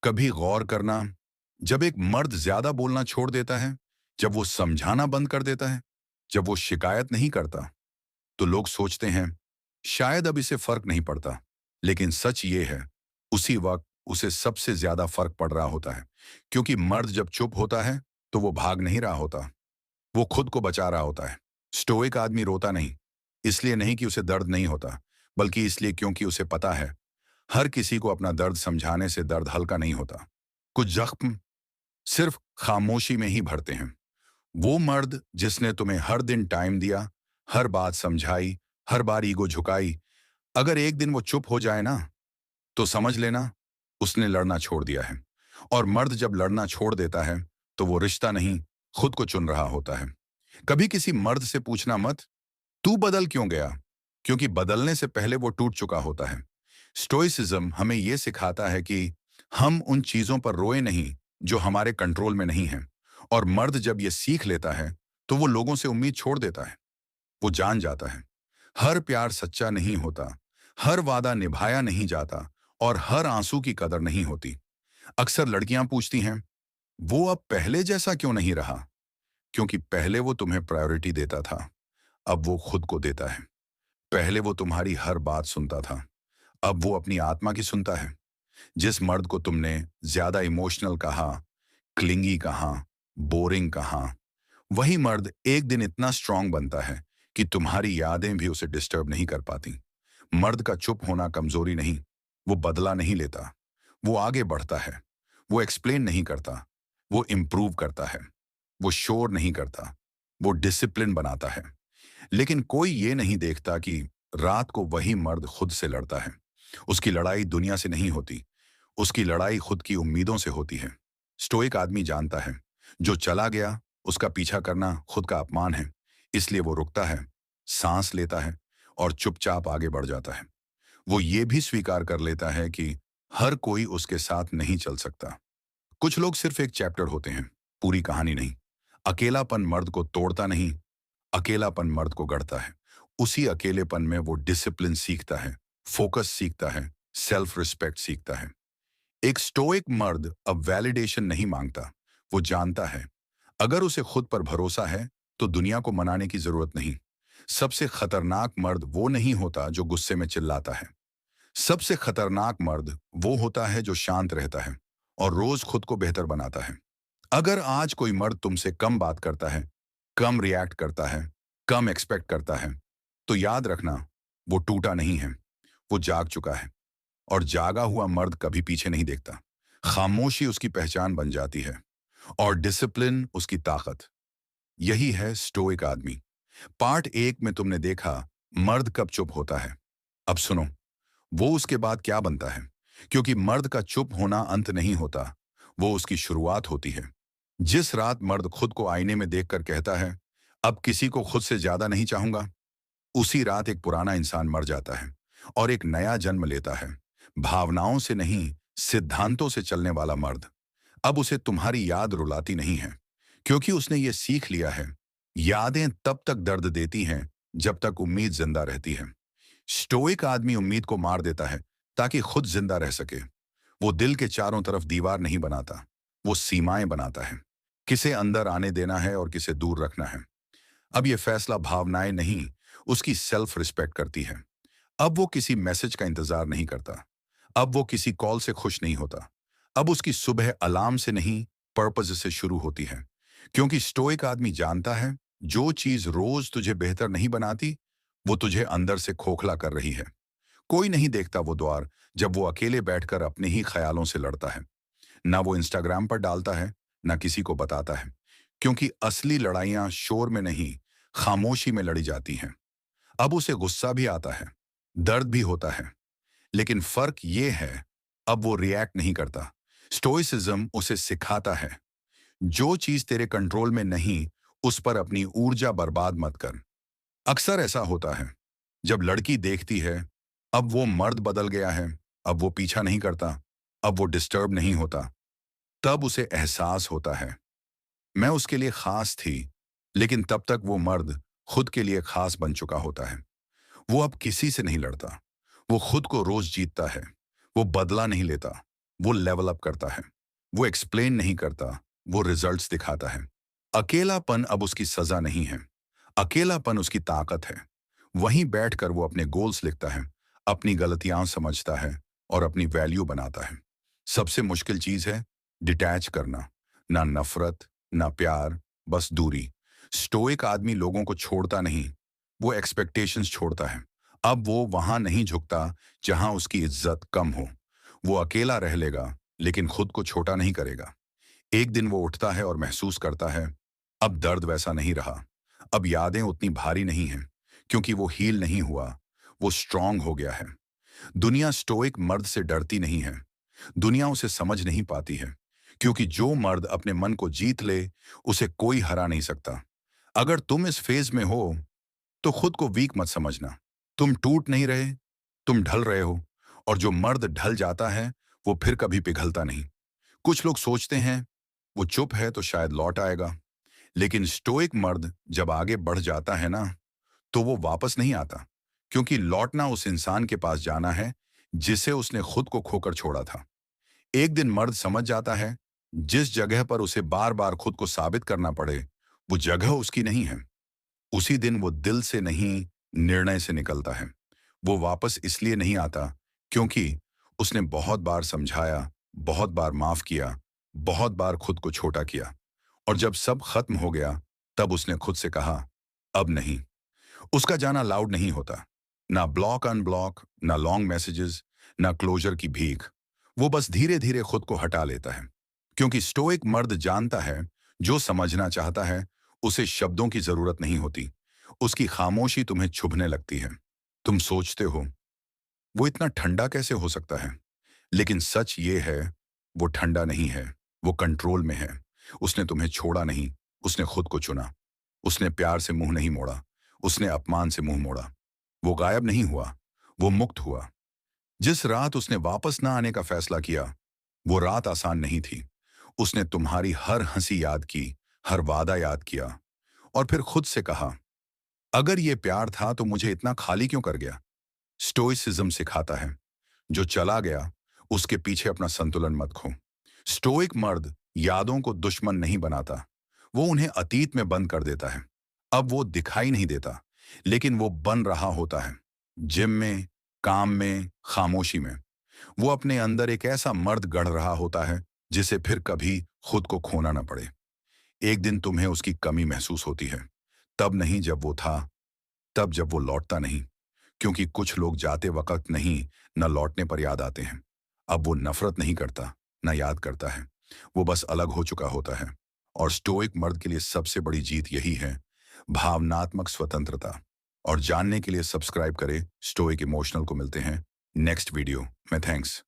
कभी गौर करना, जब एक मर्द ज्यादा बोलना छोड़ देता है, जब वो समझाना बंद कर देता है, जब वो शिकायत नहीं करता, तो लोग सोचते हैं शायद अब इसे फर्क नहीं पड़ता। लेकिन सच ये है, उसी वक्त उसे सबसे ज्यादा फर्क पड़ रहा होता है। क्योंकि मर्द जब चुप होता है तो वो भाग नहीं रहा होता, वो खुद को बचा रहा होता है। स्टोइक आदमी रोता नहीं, इसलिए नहीं कि उसे दर्द नहीं होता, बल्कि इसलिए क्योंकि उसे पता है हर किसी को अपना दर्द समझाने से दर्द हल्का नहीं होता। कुछ जख्म सिर्फ खामोशी में ही भरते हैं। वो मर्द जिसने तुम्हें हर दिन टाइम दिया, हर बात समझाई, हर बार ईगो झुकाई, अगर एक दिन वो चुप हो जाए ना, तो समझ लेना उसने लड़ना छोड़ दिया है। और मर्द जब लड़ना छोड़ देता है, तो वो रिश्ता नहीं, खुद को चुन रहा होता है। कभी किसी मर्द से पूछना मत, तू बदल क्यों गया? क्योंकि बदलने से पहले वो टूट चुका होता है। स्टोइसिज्म हमें ये सिखाता है कि हम उन चीजों पर रोए नहीं जो हमारे कंट्रोल में नहीं है। और मर्द जब ये सीख लेता है, तो वो लोगों से उम्मीद छोड़ देता है। वो जान जाता है हर प्यार सच्चा नहीं होता, हर वादा निभाया नहीं जाता, और हर आंसू की कदर नहीं होती। अक्सर लड़कियां पूछती हैं, वो अब पहले जैसा क्यों नहीं रहा? क्योंकि पहले वो तुम्हें प्रायोरिटी देता था, अब वो खुद को देता है। पहले वो तुम्हारी हर बात सुनता था, अब वो अपनी आत्मा की सुनता है। जिस मर्द को तुमने ज्यादा इमोशनल कहा, क्लिंगी कहा, बोरिंग कहा, वही मर्द एक दिन इतना स्ट्रांग बनता है कि तुम्हारी यादें भी उसे डिस्टर्ब नहीं कर पाती। मर्द का चुप होना कमजोरी नहीं, वो बदला नहीं लेता, वो आगे बढ़ता है। वो एक्सप्लेन नहीं करता, वो इम्प्रूव करता है। वो शोर नहीं करता, वो डिसिप्लिन बनाता है। लेकिन कोई ये नहीं देखता कि रात को वही मर्द खुद से लड़ता है। उसकी लड़ाई दुनिया से नहीं होती, उसकी लड़ाई खुद की उम्मीदों से होती है। स्टोइक आदमी जानता है जो चला गया उसका पीछा करना खुद का अपमान है, इसलिए वो रुकता है, सांस लेता है और चुपचाप आगे बढ़ जाता है। वो ये भी स्वीकार कर लेता है कि हर कोई उसके साथ नहीं चल सकता। कुछ लोग सिर्फ एक चैप्टर होते हैं, पूरी कहानी नहीं। अकेलापन मर्द को तोड़ता नहीं, अकेलापन मर्द को गढ़ता है। उसी अकेलेपन में वो डिसिप्लिन सीखता है, फोकस सीखता है, सेल्फ रिस्पेक्ट सीखता है। एक स्टोइक मर्द अब वैलिडेशन नहीं मांगता। वो जानता है अगर उसे खुद पर भरोसा है, तो दुनिया को मनाने की जरूरत नहीं। सबसे खतरनाक मर्द वो नहीं होता जो गुस्से में चिल्लाता है। सबसे खतरनाक मर्द वो होता है जो शांत रहता है और रोज खुद को बेहतर बनाता है। अगर आज कोई मर्द तुमसे कम बात करता है, कम रिएक्ट करता है, कम एक्सपेक्ट करता है, तो याद रखना, वो टूटा नहीं है, वो जाग चुका है। और जागा हुआ मर्द कभी पीछे नहीं देखता। खामोशी उसकी पहचान बन जाती है और डिसिप्लिन उसकी ताकत। यही है स्टोइक आदमी। पार्ट 1 में तुमने देखा मर्द कब चुप होता है। अब सुनो, वो उसके बाद क्या बनता है। क्योंकि मर्द का चुप होना अंत नहीं होता, वो उसकी शुरुआत होती है। जिस रात मर्द खुद को आईने में देखकर कहता है, अब किसी को खुद से ज्यादा नहीं चाहूंगा, उसी रात एक पुराना इंसान मर जाता है और एक नया जन्म लेता है। भावनाओं से नहीं, सिद्धांतों से चलने वाला मर्द। अब उसे तुम्हारी याद रुलाती नहीं है, क्योंकि उसने ये सीख लिया है, यादें तब तक दर्द देती हैं जब तक उम्मीद जिंदा रहती है। स्टोइक आदमी उम्मीद को मार देता है ताकि खुद जिंदा रह सके। वो दिल के चारों तरफ दीवार नहीं बनाता, वो सीमाएं बनाता है। किसे अंदर आने देना है और किसे दूर रखना है। अब ये फैसला भावनाएं नहीं, उसकी सेल्फ रिस्पेक्ट करती है। अब वो किसी मैसेज का इंतजार नहीं करता, अब वो किसी कॉल से खुश नहीं होता। अब उसकी सुबह अलार्म से नहीं, पर्पज से शुरू होती है। क्योंकि स्टोइक आदमी जानता है जो चीज रोज तुझे बेहतर नहीं बनाती, वो तुझे अंदर से खोखला कर रही है। कोई नहीं देखता वो द्वार जब वो अकेले बैठकर अपने ही ख्यालों से लड़ता है। ना वो इंस्टाग्राम पर डालता है, ना किसी को बताता है। क्योंकि असली लड़ाइयां शोर में नहीं, खामोशी में लड़ी जाती हैं। अब उसे गुस्सा भी आता है, दर्द भी होता है, लेकिन फर्क ये है, अब वो रिएक्ट नहीं करता। स्टोइसिज्म उसे सिखाता है, जो चीज तेरे कंट्रोल में नहीं, उस पर अपनी ऊर्जा बर्बाद मत कर। अक्सर ऐसा होता है, जब लड़की देखती है अब वो मर्द बदल गया है, अब वो पीछा नहीं करता, अब वो डिस्टर्ब नहीं होता, तब उसे एहसास होता है मैं उसके लिए खास थी। लेकिन तब तक वो मर्द खुद के लिए खास बन चुका होता है। वो अब किसी से नहीं लड़ता, वो खुद को रोज जीतता है। वो बदला नहीं लेता, वो लेवल अप करता है। वो एक्सप्लेन नहीं करता, वो रिजल्ट्स दिखाता है। अकेलापन अब उसकी सजा नहीं है, अकेलापन उसकी ताकत है। वहीं बैठकर वो अपने गोल्स लिखता है, अपनी गलतियां समझता है और अपनी वैल्यू बनाता है। सबसे मुश्किल चीज है डिटैच करना। ना नफरत, ना प्यार, बस दूरी। स्टोइक आदमी लोगों को छोड़ता नहीं, वो एक्सपेक्टेशंस छोड़ता है। अब वो वहां नहीं झुकता जहां उसकी इज्जत कम हो। वो अकेला रह लेगा, लेकिन खुद को छोटा नहीं करेगा। एक दिन वो उठता है और महसूस करता है, अब दर्द वैसा नहीं रहा, अब यादें उतनी भारी नहीं हैं, क्योंकि वो हील नहीं हुआ, वो स्ट्रांग हो गया है। दुनिया स्टोइक मर्द से डरती नहीं है, दुनिया उसे समझ नहीं पाती है, क्योंकि जो मर्द अपने मन को जीत ले, उसे कोई हरा नहीं सकता। अगर तुम इस फेज में हो, तो खुद को वीक मत समझना। तुम टूट नहीं रहे, तुम ढल रहे हो। और जो मर्द ढल जाता है, वो फिर कभी पिघलता नहीं। कुछ लोग सोचते हैं वो चुप है तो शायद लौट आएगा, लेकिन स्टोइक मर्द जब आगे बढ़ जाता है ना, तो वो वापस नहीं आता, क्योंकि लौटना उस इंसान के पास जाना है जिसे उसने खुद को खोकर छोड़ा था। एक दिन मर्द समझ जाता है, जिस जगह पर उसे बार बार खुद को साबित करना पड़े, वो जगह उसकी नहीं है। उसी दिन वो दिल से नहीं, निर्णय से निकलता है। वो वापस इसलिए नहीं आता क्योंकि उसने बहुत बार समझाया, बहुत बार माफ किया, बहुत बार खुद को छोटा किया। और जब सब खत्म हो गया, तब उसने खुद से कहा, अब नहीं। उसका जाना लाउड नहीं होता, ना ब्लॉक अनब्लॉक, ना लॉन्ग मैसेजेस, ना क्लोजर की भीख। वो बस धीरे धीरे खुद को हटा लेता है, क्योंकि स्टोइक मर्द जानता है, जो समझना चाहता है उसे शब्दों की जरूरत नहीं होती, उसकी खामोशी तुम्हें छुभने लगती है। तुम सोचते हो वो इतना ठंडा कैसे हो सकता है, लेकिन सच ये है, वो ठंडा नहीं है, वो कंट्रोल में है। उसने तुम्हें छोड़ा नहीं, उसने खुद को चुना। उसने प्यार से मुंह नहीं मोड़ा, उसने अपमान से मुंह मोड़ा। वो गायब नहीं हुआ, वो मुक्त हुआ। जिस रात उसने वापस ना आने का फैसला किया, वो रात आसान नहीं थी। उसने तुम्हारी हर हंसी याद की, हर वादा याद किया, और फिर खुद से कहा, अगर ये प्यार था तो मुझे इतना खाली क्यों कर गया। स्टोइसिज्म सिखाता है, जो चला गया उसके पीछे अपना संतुलन मत खो। स्टोइक मर्द यादों को दुश्मन नहीं बनाता, वो उन्हें अतीत में बंद कर देता है। अब वो दिखाई नहीं देता, लेकिन वो बन रहा होता है। जिम में, काम में, खामोशी में। वो अपने अंदर एक ऐसा मर्द गढ़ रहा होता है जिसे फिर कभी खुद को खोना ना पड़े। एक दिन तुम्हें उसकी कमी महसूस होती है, तब नहीं जब वो था, तब जब वो लौटता नहीं। क्योंकि कुछ लोग जाते वक्त नहीं, न लौटने पर याद आते हैं। अब वो नफरत नहीं करता, न याद करता है, वो बस अलग हो चुका होता है। और स्टोइक मर्द के लिए सबसे बड़ी जीत यही है, भावनात्मक स्वतंत्रता। और जानने के लिए सब्सक्राइब करें स्टोइक इमोशनल को। मिलते हैं नेक्स्ट वीडियो में। थैंक्स।